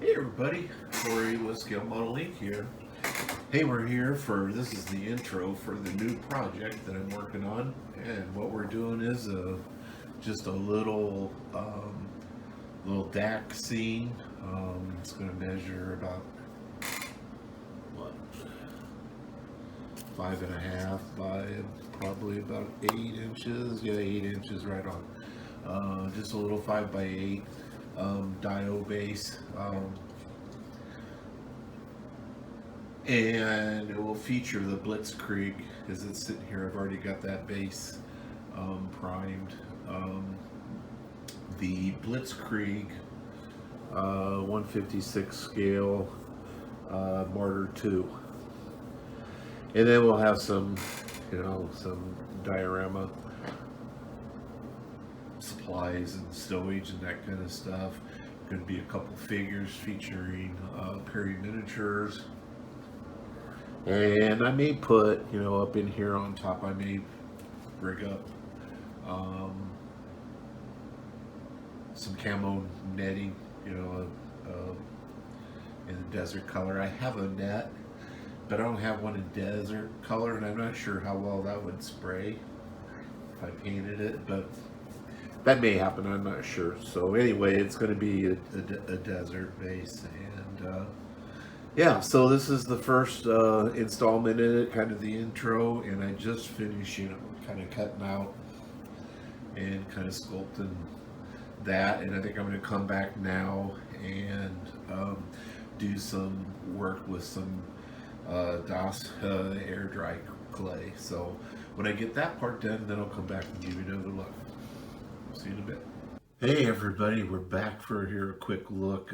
Hey everybody, Corey with Scale Model Inc. here. Hey, we're here for, this is the intro for the new project that I'm working on. And what we're doing is just a little DAK scene. It's going to measure about, what, 5.5 by probably about 8 inches. Yeah, 8 inches right on. Just a little 5x8 Dio base. And it will feature the Blitzkreig as it's sitting here. I've already got that base primed. The Blitzkreig 156 scale Marder 2. And then we'll have some, some diorama supplies and stowage and that kind of stuff. Going to be a couple figures featuring Perry miniatures. And I may put, up in here on top, I may rig up some camo netting, in the desert color. I have a net, but I don't have one in desert color, and I'm not sure how well that would spray if I painted it, but that may happen, I'm not sure. So anyway, it's going to be a desert base, and yeah, so this is the first installment in it, kind of the intro, and I just finished, kind of cutting out and kind of sculpting that, and I think I'm going to come back now and do some work with some DAS air dry clay. So when I get that part done, then I'll come back and give you another look. See you in a bit. Hey everybody, we're back for a quick look.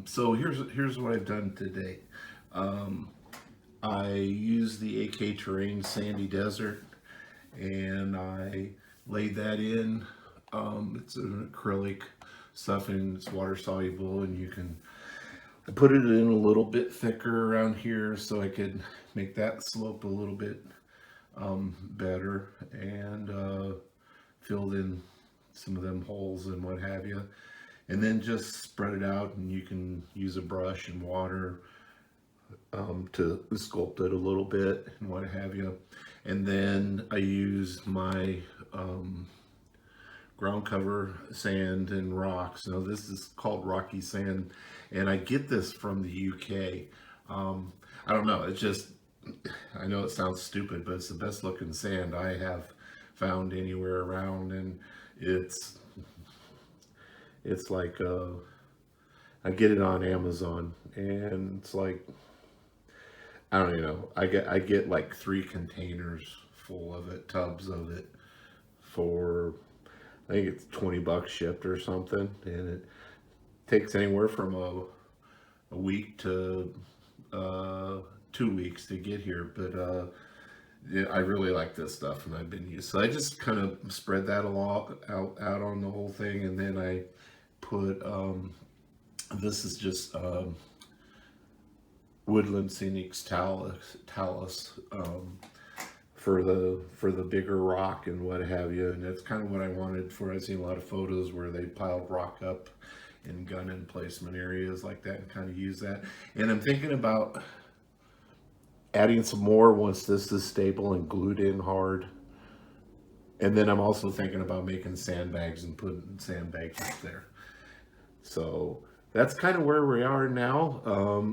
So here's what I've done today. I used the AK Terrain Sandy Desert, and I laid that in. It's an acrylic stuff, and it's water soluble, and I put it in a little bit thicker around here so I could make that slope a little bit better, and filled in some of them holes and what have you, and then just spread it out, and you can use a brush and water to sculpt it a little bit and what have you. And then I used my ground cover sand and rocks. Now this is called rocky sand, and I get this from the UK. I don't know, it's just, I know it sounds stupid, but it's the best looking sand I have found anywhere around, and it's like I get it on Amazon, and it's like, I don't even know, I get like 3 containers full of it, tubs of it, for I think it's $20 shipped or something, and it takes anywhere from a week to 2 weeks to get here, but yeah, I really like this stuff, and I've been used. So I just kind of spread that out on the whole thing, and then I put this is just Woodland Scenics talus for the bigger rock and what have you, and that's kind of what I wanted for. I've seen a lot of photos where they piled rock up in gun emplacement areas like that and kind of use that. And I'm thinking about adding some more once this is stable and glued in hard. And then I'm also thinking about making sandbags and putting sandbags up there. So that's kind of where we are now.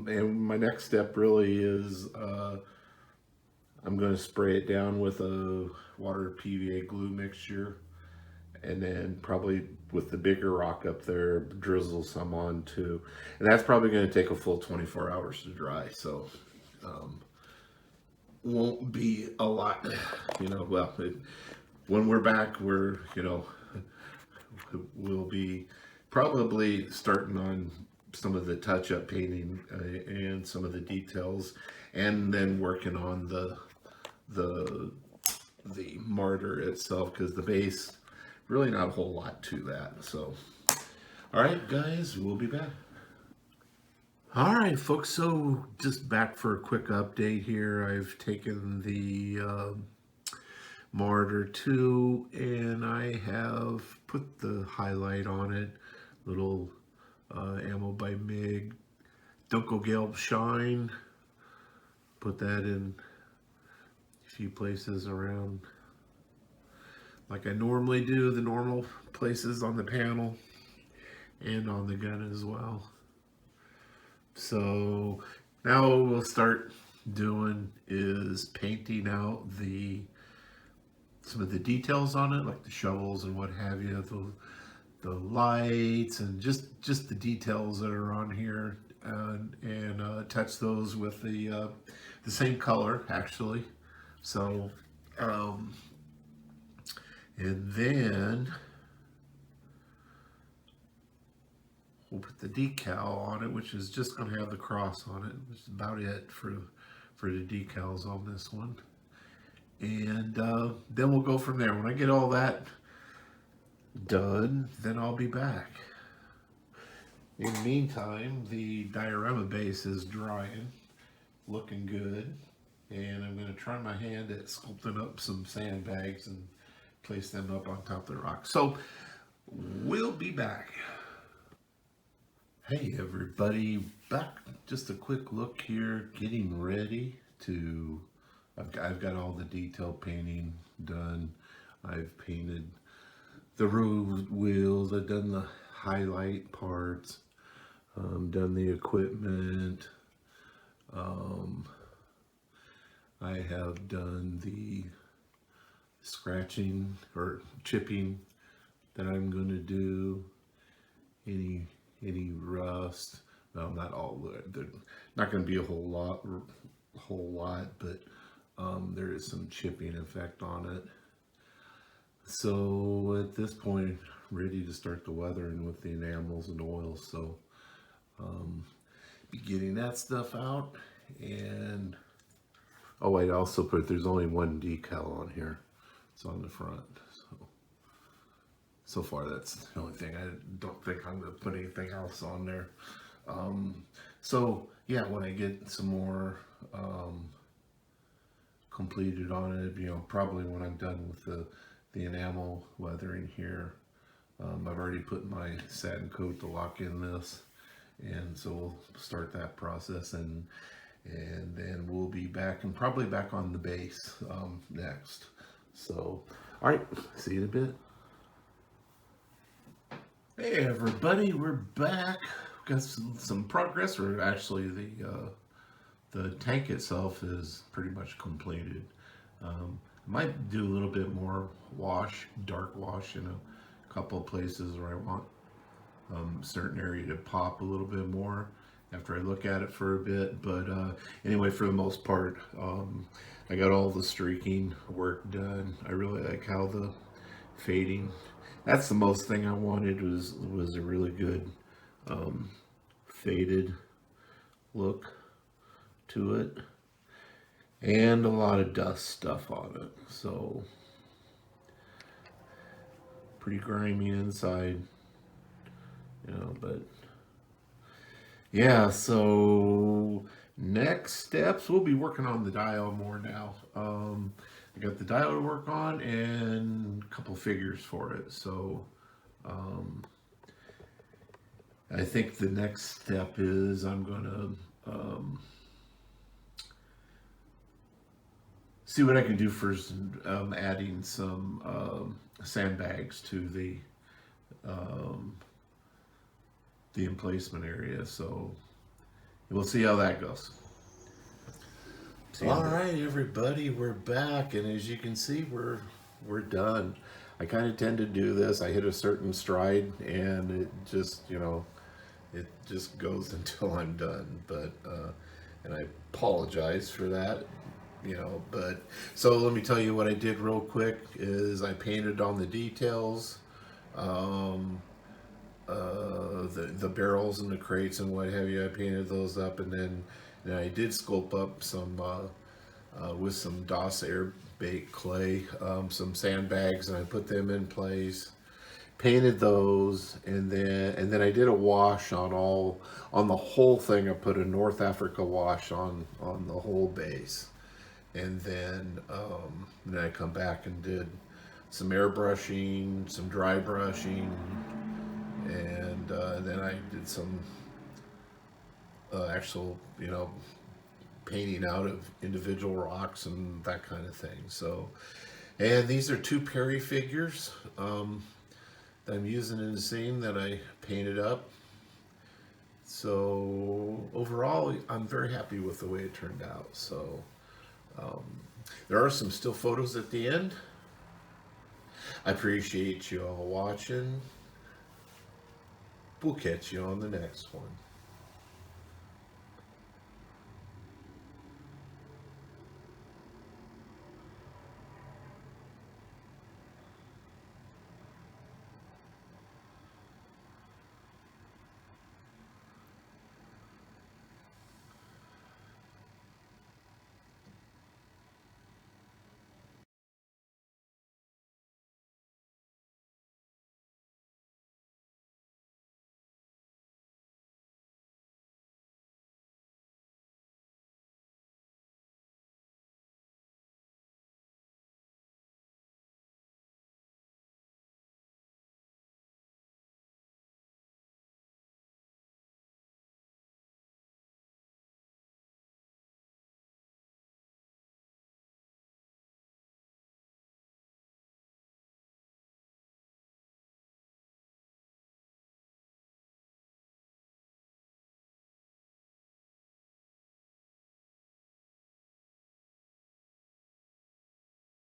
And my next step really is I'm going to spray it down with a water PVA glue mixture, and then probably with the bigger rock up there, drizzle some on too. And that's probably going to take a full 24 hours to dry. So won't be a lot, well, when we're back, we'll be probably starting on some of the touch-up painting and some of the details, and then working on the Marder itself, because the base, really not a whole lot to that. So all right guys, we'll be back. All right, folks, so just back for a quick update here. I've taken the Marder 2, and I have put the highlight on it, little ammo by MIG Dunkelgelb Shine. Put that in a few places around like I normally do, the normal places on the panel and on the gun as well. So now what we'll start doing is painting out some of the details on it, like the shovels and what have you, the lights and just the details that are on here, and touch those with the same color actually. So and then we'll put the decal on it, which is just going to have the cross on it. That's about it for the decals on this one. And then we'll go from there. When I get all that done, then I'll be back. In the meantime, the diorama base is drying, looking good. And I'm going to try my hand at sculpting up some sandbags and place them up on top of the rock. So we'll be back. Hey everybody, back. Just a quick look here, getting ready to, I've got all the detail painting done. I've painted the road wheels, I've done the highlight parts, done the equipment, I have done the scratching or chipping that I'm going to do. Any rust? Well, not all. There's not going to be a whole lot, but there is some chipping effect on it. So at this point, ready to start the weathering with the enamels and oils. So be getting that stuff out. And oh wait, I also put, there's only one decal on here. It's on the front. So far, that's the only thing. I don't think I'm going to put anything else on there. So yeah, when I get some more completed on it, you know, probably when I'm done with the enamel weathering here, I've already put my satin coat to lock in this, and so we'll start that process, and then we'll be back, and probably back on the base next. So, all right, see you in a bit. Hey everybody, we're back. Got some progress. Or actually, the tank itself is pretty much completed. Might do a little bit more wash, dark wash in a couple of places where I want certain area to pop a little bit more after I look at it for a bit. But anyway, for the most part, I got all the streaking work done. I really like how the fading. That's the most thing I wanted, was a really good faded look to it, and a lot of dust stuff on it. So pretty grimy inside, you know, but yeah. So next steps, we'll be working on the dial more now. I got the dial to work on and a couple figures for it. So I think the next step is I'm going to see what I can do for adding some sandbags to the emplacement area. So we'll see how that goes. All right, everybody, we're back, and as you can see, we're done. I kind of tend to do this. I hit a certain stride, and it just, you know, it just goes until I'm done. But and I apologize for that, you know. But so let me tell you what I did real quick is I painted on the details, the barrels and the crates and what have you. I painted those up, and then I did sculpt up some with some DOS air baked clay, some sandbags, and I put them in place, painted those, and then I did a wash on the whole thing. I put a North Africa wash on the whole base, and then I come back and did some airbrushing, some dry brushing, and then I did some actual, you know, painting out of individual rocks and that kind of thing. So, and these are two Perry figures that I'm using in the scene that I painted up. So overall, I'm very happy with the way it turned out. So um, there are some still photos at the end. I appreciate you all watching. We'll catch you on the next one.